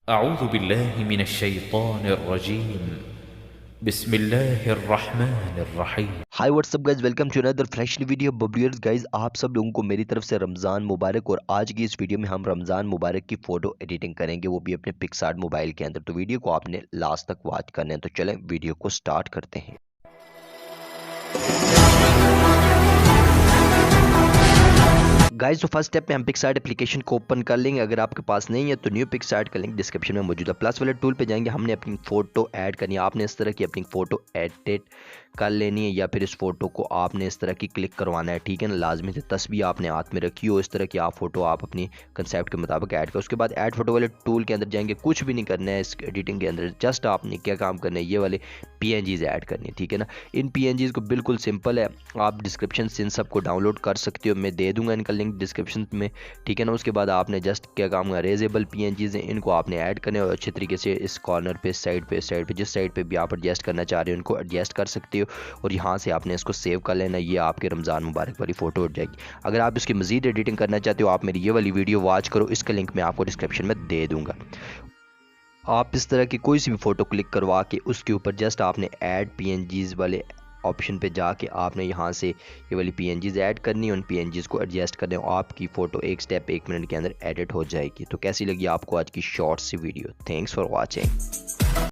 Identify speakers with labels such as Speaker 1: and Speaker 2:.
Speaker 1: अऊज़ु बिल्लाहि मिनश्शैतानिर्रजीम बिस्मिल्लाहिर्रहमानिर्रहीम।
Speaker 2: Hi what's up guys, welcome to another fresh video bubbliers guys. आप सब लोगों को मेरी तरफ से रमज़ान मुबारक। और आज की इस वीडियो में हम रमज़ान मुबारक की फ़ोटो एडिटिंग करेंगे, वो भी अपने पिक्सआर्ट मोबाइल के अंदर। तो वीडियो को आपने लास्ट तक वॉच करना है। तो चलें वीडियो को स्टार्ट करते हैं। गाइस, तो फर्स्ट स्टेप में हम पिक्सआर्ट एप्लीकेशन को ओपन कर लेंगे। अगर आपके पास नहीं है तो न्यू पिक्सआर्ट का लिंक डिस्क्रिप्शन में मौजूद है। प्लस वाले टूल पे जाएंगे, हमने अपनी फ़ोटो ऐड करनी है। आपने इस तरह की अपनी फ़ोटो एडिट कर लेनी है, या फिर इस फोटो को आपने इस तरह की क्लिक करवाना है, ठीक है ना। लाजमी से तस्वीर आपने हाथ में रखी हो, इस तरह की आप फोटो आप अपनी कंसेप्ट के मुताबिक ऐड कर। उसके बाद ऐड फोटो वाले टूल के अंदर जाएंगे। कुछ भी नहीं करना है इस एडिटिंग के अंदर, जस्ट आपने क्या काम करना है, ये वाले PNGs ऐड करनी है, ठीक है ना। इन PNGs को बिल्कुल सिंपल है, आप डिस्क्रिप्शन से इन सबको डाउनलोड कर सकते हो। मैं दे दूंगा इनका लिंक डिस्क्रिप्शन में, ठीक है ना। उसके बाद आपने जस्ट क्या काम है, रेजेबल PNGs हैं, इनको आपने ऐड करने और अच्छे तरीके से इस कॉर्नर पे, साइड पे जिस साइड पे भी आप एडजस्ट करना चाह रहे हो उनको एडजस्ट कर सकते हो। और यहाँ से आपने इसको सेव कर लेना। ये आपके रमज़ान मुबारक वाली फ़ोटो उठ जाएगी। अगर आप इसकी मज़ीद एडिटिंग करना चाहते हो, आप मेरी ये वाली वीडियो वॉच करो, इसका लिंक मैं आपको डिस्क्रिप्शन में दे दूँगा। आप इस तरह की कोई सी भी फ़ोटो क्लिक करवा के उसके ऊपर जस्ट आपने ऐड PNGs वाले ऑप्शन पे जाके आपने यहाँ से ये वाली PNGs ऐड करनी है, उन PNGs को एडजस्ट करने, और आपकी फ़ोटो एक स्टेप 1 मिनट के अंदर एडिट हो जाएगी। तो कैसी लगी आपको आज की शॉर्ट सी वीडियो? Thanks for watching.